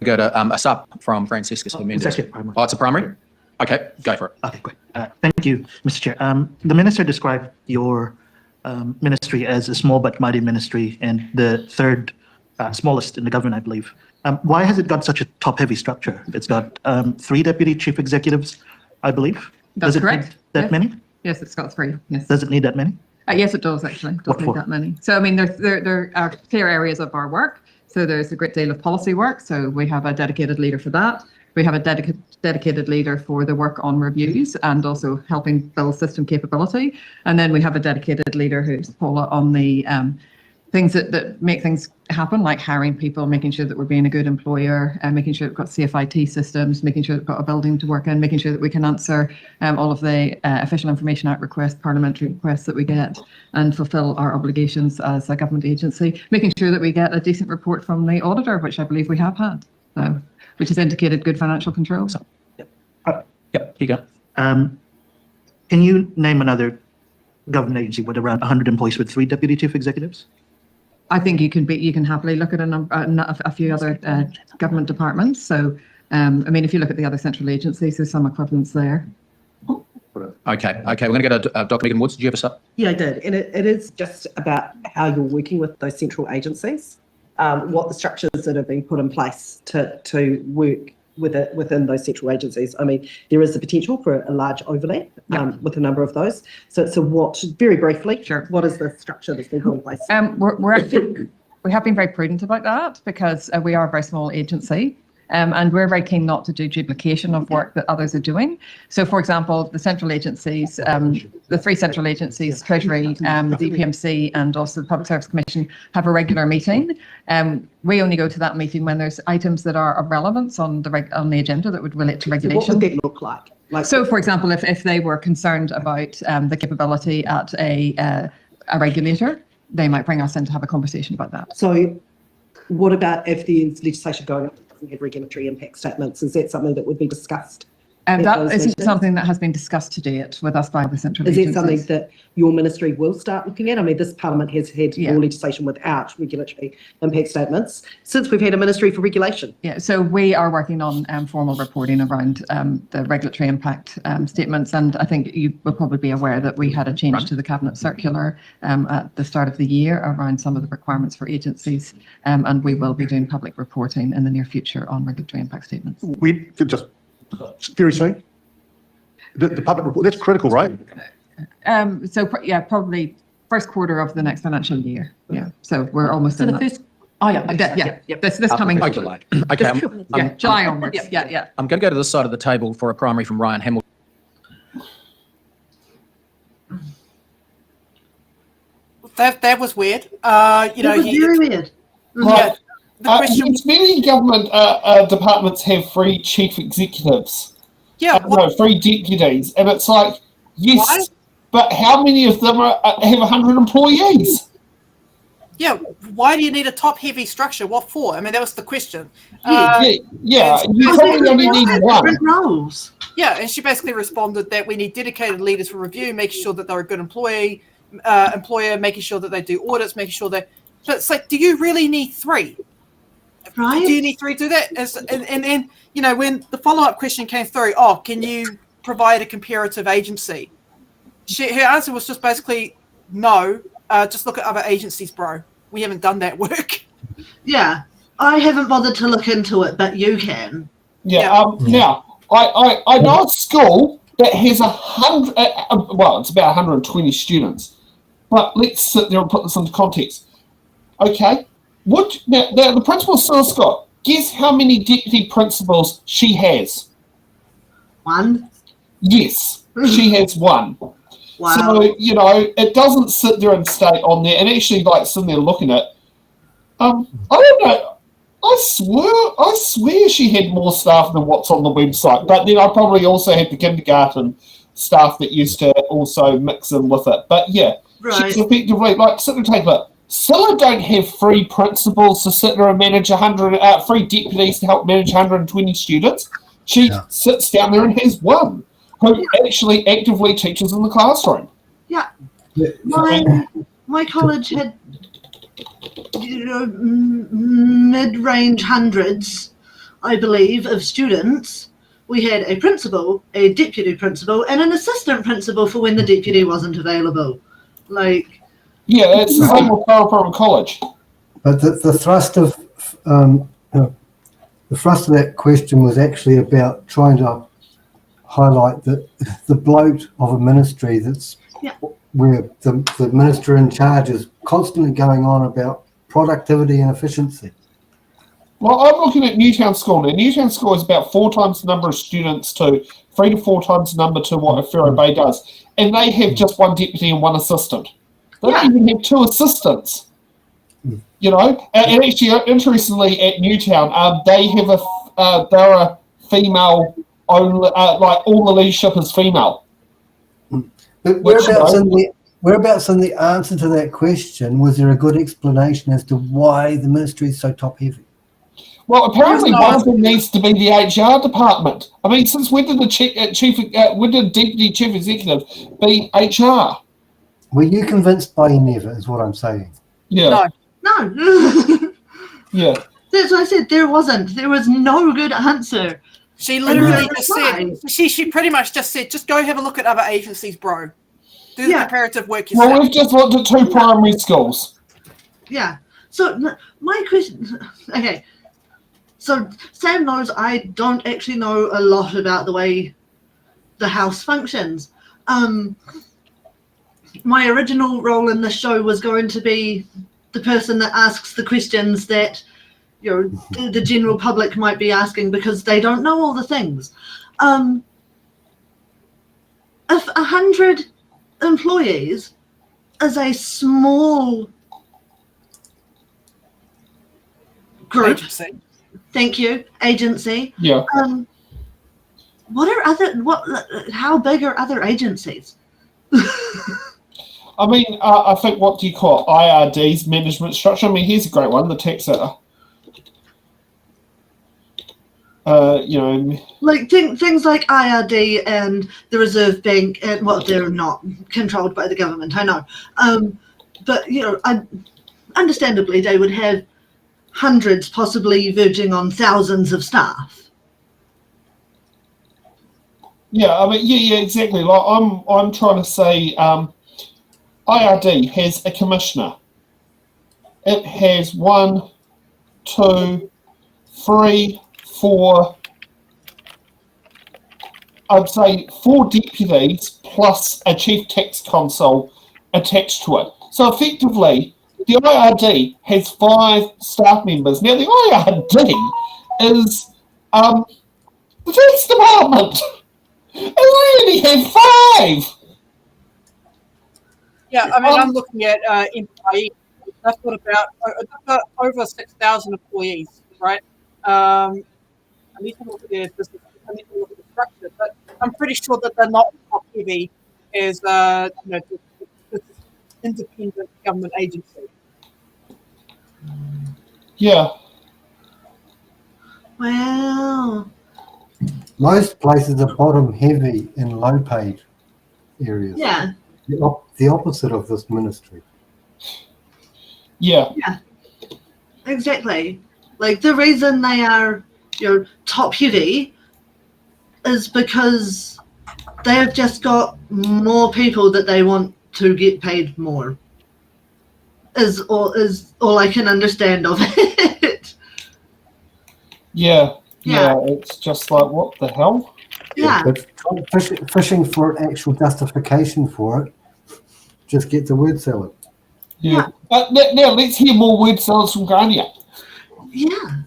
go to a sub from Franciscus Mendes. It's actually a primary. Oh, it's a primary? Okay, go for it. Okay, great. Thank you, Mr. Chair. The minister described your ministry as a small but mighty ministry and the third smallest in the government, I believe. Why has it got such a top-heavy structure? It's got 3 deputy chief executives, I believe. That's Does it correct. need that many? Yes, it's got 3. Yes. Does it need that many? Yes, it does actually. It does What need for? that many. So I mean, there are clear areas of our work. So there's a great deal of policy work. So we have a dedicated leader for that. We have a dedicated leader for the work on reviews and also helping build system capability. And then we have a dedicated leader who's Paula on the things that make things happen, like hiring people, making sure that we're being a good employer, and making sure we've got CFIT systems, making sure we've got a building to work in, making sure that we can answer all of the Official Information Act requests, parliamentary requests that we get, and fulfil our obligations as a government agency, making sure that we get a decent report from the auditor, which I believe we have had, so, which has indicated good financial control. So. Yep, here you go. Can you name another government agency with around 100 employees with 3 deputy chief executives? I think you can happily look at a few other government departments. So, I mean, if you look at the other central agencies, there's some equivalents there. Okay, we're going to go to Dr. Megan Woods. Did you have a sub? Yeah, I did. And it is just about how you're working with those central agencies, what the structures that have been put in place to work within those central agencies. I mean, there is the potential for a large overlap with a number of those. So what, very briefly, Sure. What is the structure that's been put in place? We have been very prudent about that because we are a very small agency. And we're very keen not to do duplication of work that others are doing. So, for example, the central agencies, the 3 central agencies, Treasury, the DPMC, and also the Public Service Commission, have a regular meeting. We only go to that meeting when there's items that are of relevance on the agenda that would relate to regulation. So what would that look like? So, for example, if they were concerned about the capability at a regulator, they might bring us in to have a conversation about that. So what about if there's legislation going up that doesn't have regulatory impact statements? Is that something that would be discussed? And that isn't something that has been discussed to date with us by the central agencies. Is agencies. that something that your ministry will start looking at? I mean, this parliament has had more legislation without regulatory impact statements since we've had a ministry for regulation. Yeah, so we are working on formal reporting around the regulatory impact statements, and I think you will probably be aware that we had a change to the Cabinet Circular at the start of the year around some of the requirements for agencies, and we will be doing public reporting in the near future on regulatory impact statements. We could just very soon. The public report, that's critical, right? Probably first quarter of the next financial year. Yeah, so we're almost in that. Oh yeah, This coming July. Okay, July onwards. Yeah. I'm going to go to this side of the table for a primary from Ryan Hamilton. That was weird. It was very weird. Yeah. Yes, many government departments have 3 chief executives. Yeah. No, 3 deputies. And it's like, yes, Why? but how many of them have 100 employees? Yeah, why do you need a top-heavy structure? What for? I mean, that was the question. Yeah, you probably only need 1. roles. Yeah, and she basically responded that we need dedicated leaders for review, making sure that they're a good employer, making sure that they do audits, making sure that... But it's like, do you really need 3? Right. Do you need 3 to do that? And then, you know, when the follow-up question came through, can you provide a comparative agency? Her answer was just basically, no, just look at other agencies, bro. We haven't done that work. Yeah, I haven't bothered to look into it, but you can. Now, I know a school that has 100, it's about 120 students. But let's sit there and put this into context. Okay. Now, the principal, Sarah Scott, guess how many deputy principals she has? 1? Yes, she has 1. Wow. So, you know, it doesn't sit there and stay on there and actually like sitting there looking at I don't know. I swear she had more staff than what's on the website. But then I probably also had the kindergarten staff that used to also mix in with it. But yeah, she's effectively like sit and take it. Scylla don't have 3 principals to sit there and manage 3 deputies to help manage 120 students. She sits down there and has 1 who actually actively teaches in the classroom. Yeah. My college had, you know, mid-range hundreds I believe, of students, we had a principal, a deputy principal, and an assistant principal for when the deputy wasn't available. Like, Yeah, it's the same with Paraparaumu College. But the thrust of the thrust of that question was actually about trying to highlight the bloat of a ministry that's where the minister in charge is constantly going on about productivity and efficiency. Well, I'm looking at Newtown School. Now, Newtown School is about 4 times the number of students to 3 to 4 times the number to what Whero Bay does. And they have just 1 deputy and 1 assistant. They don't even have 2 assistants. You know, and actually, interestingly, at Newtown, they have they're a female only, like all the leadership is female. But whereabouts in the answer to that question was there a good explanation as to why the ministry is so top heavy? Well, apparently one of them needs to be the HR department. I mean, since when did the when did deputy chief executive be HR? Were you convinced by Neva, is what I'm saying? Yeah. no. Yeah. That's what I said. There was no good answer. She literally just said, she pretty much just said, just go have a look at other agencies, bro. Do the comparative work yourself. Well, we've just looked at 2 primary schools. Yeah. So my question, okay. So Sam knows I don't actually know a lot about the way the house functions. My original role in the show was going to be the person that asks the questions that the general public might be asking because they don't know all the things. If 100 employees is a small group, Agency. thank you, agency. Yeah. How big are other agencies? I mean, I think, what do you call it? IRD's management structure. I mean, here's a great one, the tax like things like IRD and the Reserve Bank, and they're not controlled by the government, I know. But understandably, they would have hundreds, possibly verging on thousands of staff. Yeah, I mean, yeah, exactly. Like I'm trying to say, IRD has a commissioner. It has 1, 2, 3, 4. I'd say 4 deputies plus a chief tax consul attached to it. So effectively, the IRD has 5 staff members. Now, the IRD is the tax department. And we only have 5. Yeah, I mean, I'm looking at employees. That's got about over 6,000 employees, right? I need to look at their business. I need to look at the structure, but I'm pretty sure that they're not top heavy as this independent government agency. Yeah. Well, Most places are bottom heavy in low paid areas. yeah. The opposite of this ministry. Yeah. Yeah, exactly. Like the reason they are, top heavy is because they have just got more people that they want to get paid more. Is all I can understand of it. Yeah. It's just like, what the hell? Yeah. But fishing for an actual justification for it just gets a word salad. Yeah. Now let's hear more word salads from Gráinne. Yeah.